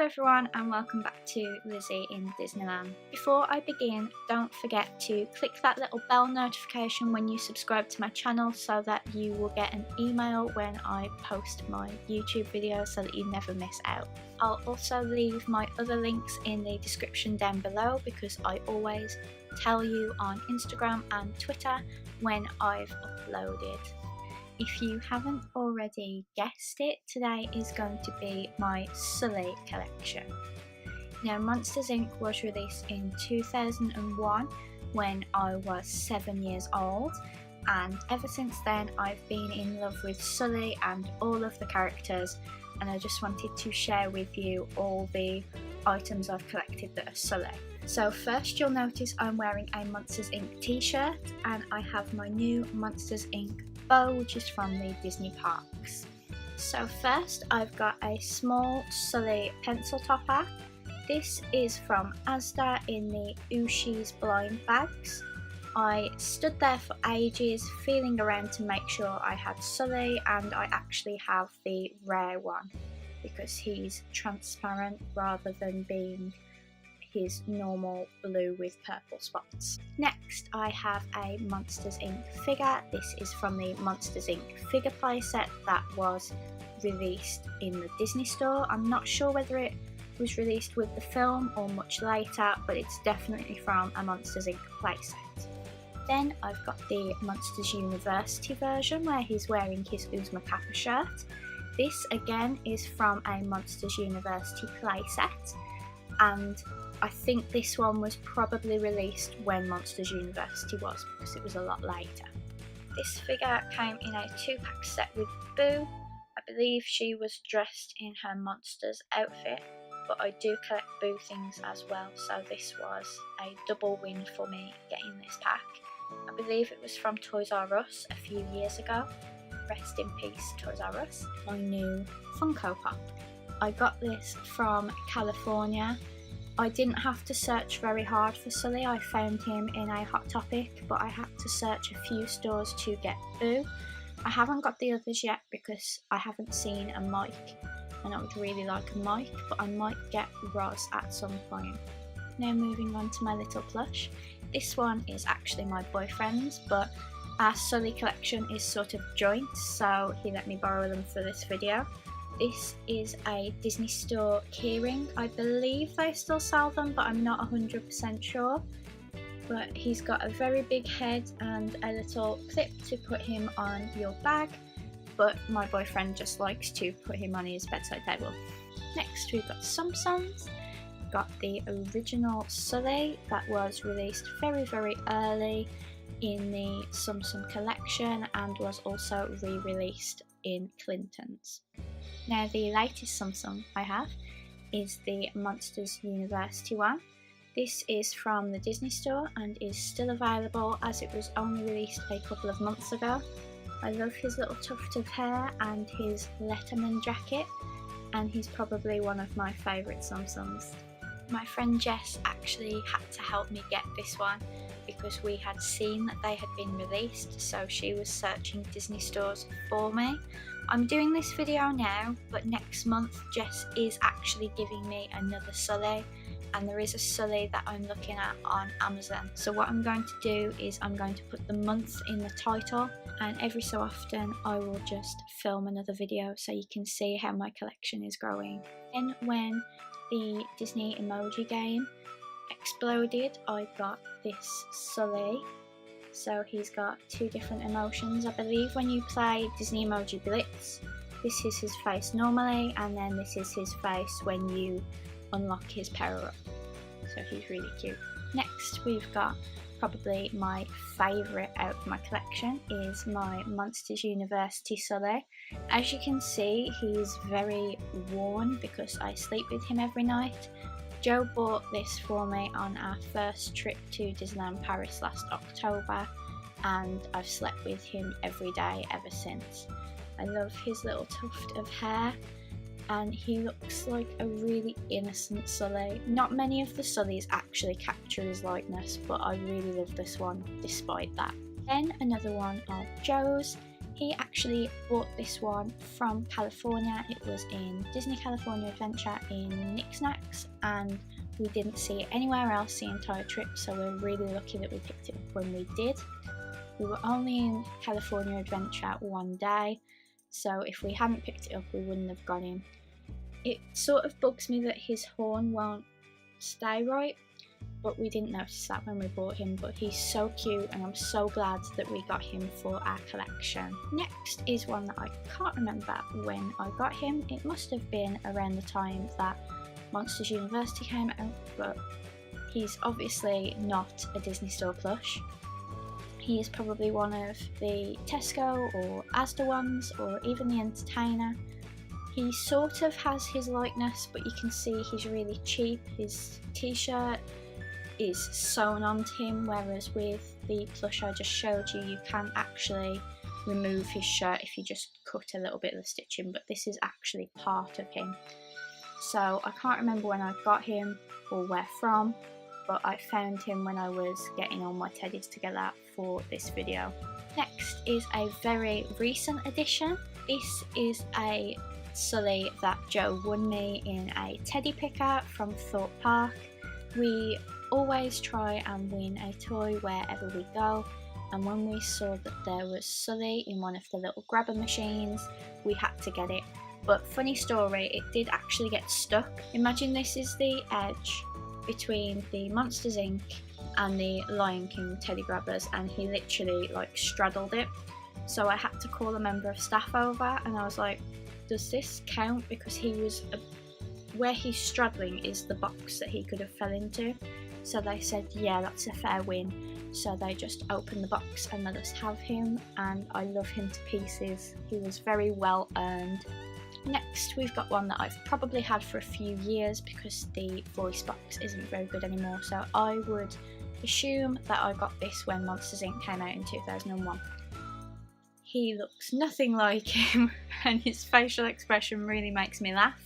Hello everyone and welcome back to Lizzie in Disneyland. Before I begin, don't forget to click that little bell notification when you subscribe to my channel so that you will get an email when I post my YouTube videos so that you never miss out. I'll also leave my other links in the description down below because I always tell you on Instagram and Twitter when I've uploaded. If you haven't already guessed it, today is going to be my Sulley collection. Now, Monsters Inc. was released in 2001 when I was 7 years old, and ever since then I've been in love with Sulley and all of the characters, and I just wanted to share with you all the items I've collected that are Sulley. So first you'll notice I'm wearing a Monsters Inc. t-shirt, and I have my new Monsters Inc. bow, which is from the Disney parks. So first I've got a small Sulley pencil topper. This is from Asda in the Ooshies blind bags. I stood there for ages feeling around to make sure I had Sulley, and I actually have the rare one because he's transparent rather than being his normal blue with purple spots. Next I have a Monsters Inc. figure. This is from the Monsters Inc. figure playset that was released in the Disney store. I'm not sure whether it was released with the film or much later, but it's definitely from a Monsters Inc. playset. Then I've got the Monsters University version where he's wearing his Uzma Kappa shirt. This again is from a Monsters University playset, and I think this one was probably released when Monsters University was because it was a lot later. This figure came in a 2-pack set with Boo. I believe she was dressed in her Monsters outfit, but I do collect Boo things as well, so this was a double win for me getting this pack. I believe it was from Toys R Us a few years ago. Rest in peace, Toys R Us. My new Funko Pop. I got this from California. I didn't have to search very hard for Sulley. I found him in a Hot Topic, but I had to search a few stores to get Boo. I haven't got the others yet because I haven't seen a Mike, and I would really like a Mike, but I might get Roz at some point. Now moving on to my little plush. This one is actually my boyfriend's, but our Sulley collection is sort of joint, so he let me borrow them for this video. This is a Disney Store keyring. I believe they still sell them, but I'm not 100% sure. But he's got a very big head and a little clip to put him on your bag, but my boyfriend just likes to put him on his bedside table. Next we've got Tsum Tsums. We've got the original Sulley that was released very early in the Tsum Tsum collection and was also re-released in Clinton's. Now the latest Tsum Tsum I have is the Monsters University one. This is from the Disney store and is still available as it was only released a couple of months ago. I love his little tuft of hair and his Letterman jacket, and he's probably one of my favourite Tsum Tsums. My friend Jess actually had to help me get this one because we had seen that they had been released, so she was searching Disney stores for me. I'm doing this video now, but next month Jess is actually giving me another Sulley, and there is a Sulley that I'm looking at on Amazon. So what I'm going to do is I'm going to put the month in the title, and every so often I will just film another video so you can see how my collection is growing. Then when the Disney emoji game exploded, I got this Sulley. So he's got two different emotions. I believe when you play Disney Emoji Blitz, this is his face normally, and then this is his face when you unlock his power up. So he's really cute. Next we've got probably my favourite out of my collection is my Monsters University Sulley. As you can see, he's very worn because I sleep with him every night. Joe bought this for me on our first trip to Disneyland Paris last October, and I've slept with him every day ever since. I love his little tuft of hair, and he looks like a really innocent Sulley. Not many of the Sulleys actually capture his likeness, but I really love this one despite that. Then another one of Joe's. He actually bought this one from California. It was in Disney California Adventure in Knickknacks, and we didn't see it anywhere else the entire trip, so we're really lucky that we picked it up when we did. We were only in California Adventure one day, so if we hadn't picked it up we wouldn't have got him. It sort of bugs me that his horn won't stay right, but we didn't notice that when we bought him. But he's so cute, and I'm so glad that we got him for our collection. Next is one that I can't remember when I got him. It must have been around the time that Monsters University came out, but he's obviously not a Disney Store plush. He is probably one of the Tesco or Asda ones, or even the Entertainer. He sort of has his likeness, but you can see he's really cheap. His t-shirt is sewn onto him, whereas with the plush I just showed you, you can actually remove his shirt if you just cut a little bit of the stitching, but this is actually part of him. So I can't remember when I got him or where from, but I found him when I was getting all my teddies together for this video. Next is a very recent addition. This is a Sulley that Joe won me in a teddy picker from Thorpe Park. We always try and win a toy wherever we go, and when we saw that there was Sulley in one of the little grabber machines, we had to get it. But funny story, it did actually get stuck. Imagine this is the edge between the Monsters Inc. and the Lion King teddy grabbers, and he literally like straddled it. So I had to call a member of staff over, and I was like, does this count? Because he was where he's straddling is the box that he could have fell into. So they said, yeah, that's a fair win. So they just opened the box and let us have him, and I love him to pieces. He was very well earned. Next, we've got one that I've probably had for a few years because the voice box isn't very good anymore, so I would assume that I got this when Monsters Inc. came out in 2001. He looks nothing like him, and his facial expression really makes me laugh,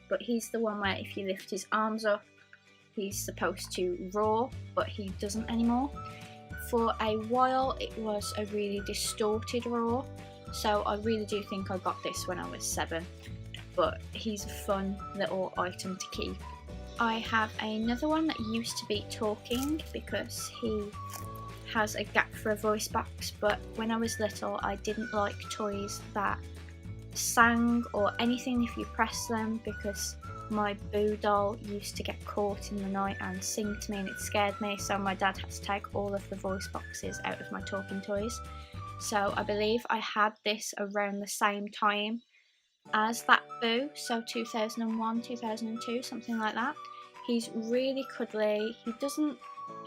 but he's the one where if you lift his arms up, he's supposed to roar, but he doesn't anymore. For a while it was a really distorted roar, so I really do think I got this when I was 7, but he's a fun little item to keep. I have another one that used to be talking because he has a gap for a voice box, but when I was little I didn't like toys that sang or anything if you press them, because my Boo doll used to get caught in the night and sing to me, and it scared me, so my dad had to take all of the voice boxes out of my talking toys. So I believe I had this around the same time as that Boo, so 2001, 2002, something like that. He's really cuddly. He doesn't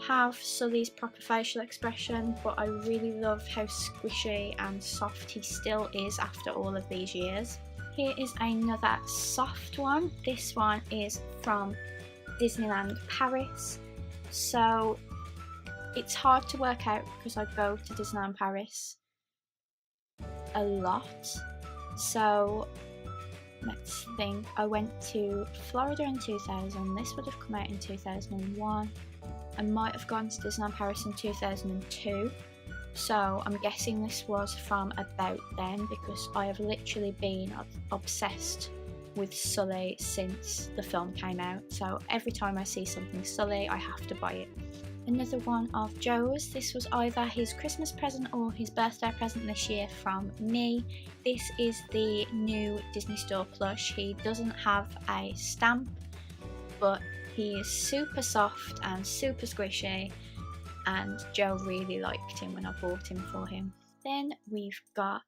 have Sulley's proper facial expression, but I really love how squishy and soft he still is after all of these years. Here is another soft one. This one is from Disneyland Paris. So it's hard to work out because I go to Disneyland Paris a lot. So let's think. I went to Florida in 2000. This would have come out in 2001. I might have gone to Disneyland Paris in 2002. So I'm guessing this was from about then, because I have literally been obsessed with Sulley since the film came out. So every time I see something Sulley, I have to buy it. Another one of Joe's. This was either his Christmas present or his birthday present this year from me. This is the new Disney Store plush. He doesn't have a stamp, but he is super soft and super squishy, and Joe really liked him when I bought him for him. Then we've got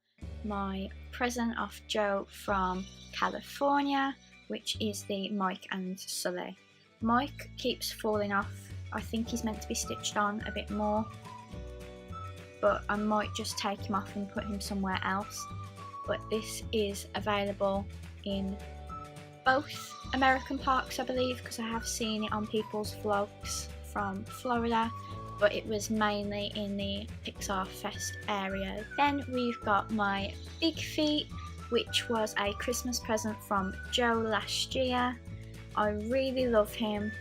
my present off Joe from California, which is the Mike and Sulley. Mike keeps falling off. I think he's meant to be stitched on a bit more, but I might just take him off and put him somewhere else. But this is available in both American parks, I believe, because I have seen it on people's vlogs from Florida, but it was mainly in the Pixar Fest area. Then we've got my Big Feet, which was a Christmas present from Joe last year. I really love him.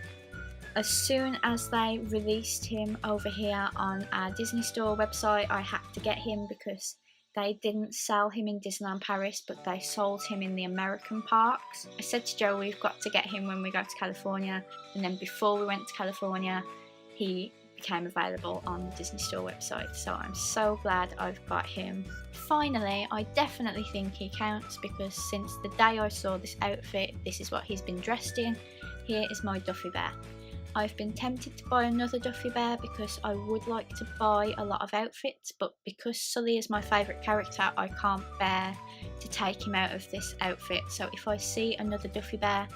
As soon as they released him over here on our Disney Store website, I had to get him because They didn't sell him in Disneyland Paris, but they sold him in the American parks. I said to Joe, we've got to get him when we go to California, and then before we went to California, he became available on the Disney Store website, so I'm so glad I've got him. Finally, I definitely think he counts, because since the day I saw this outfit, this is what he's been dressed in. Here is my Duffy Bear. I've been tempted to buy another Duffy Bear because I would like to buy a lot of outfits, but because Sulley is my favourite character, I can't bear to take him out of this outfit. So if I see another Duffy Bear,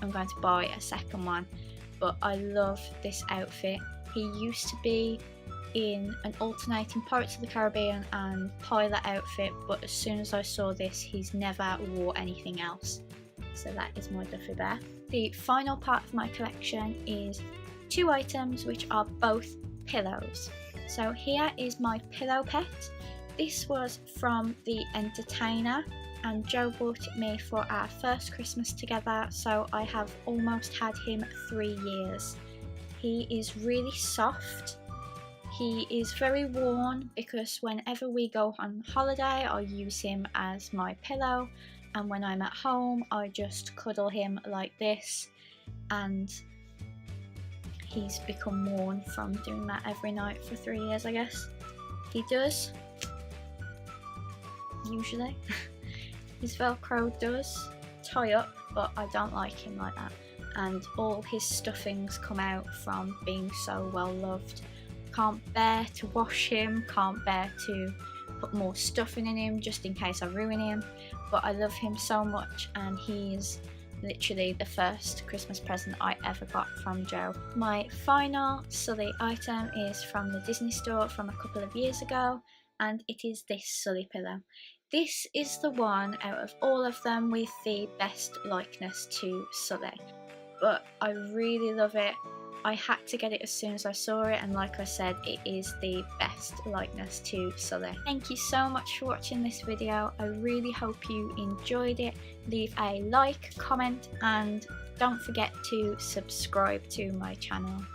I'm going to buy a second one. But I love this outfit. He used to be in an alternating Pirates of the Caribbean and pilot outfit, but as soon as I saw this, he's never wore anything else. So that is my Duffy Bear. The final part of my collection is 2 items which are both pillows. So here is my pillow pet. This was from The Entertainer, and Joe bought it me for our first Christmas together, so I have almost had him 3 years. He is really soft. He is very worn because whenever we go on holiday, I use him as my pillow, and when I'm at home, I just cuddle him like this, and he's become worn from doing that every night for 3 years, I guess. He does, usually. His Velcro does tie up, but I don't like him like that. And all his stuffings come out from being so well loved. Can't bear to wash him, can't bear to put more stuffing in him just in case I ruin him, but I love him so much, and he's literally the first Christmas present I ever got from Joe. My final Sulley item is from the Disney Store from a couple of years ago, and it is this Sulley pillow. This is the one out of all of them with the best likeness to Sulley, but I really love it. I had to get it as soon as I saw it, and like I said, it is the best likeness to Sulley. Thank you so much for watching this video. I really hope you enjoyed it. Leave a like, comment, and don't forget to subscribe to my channel.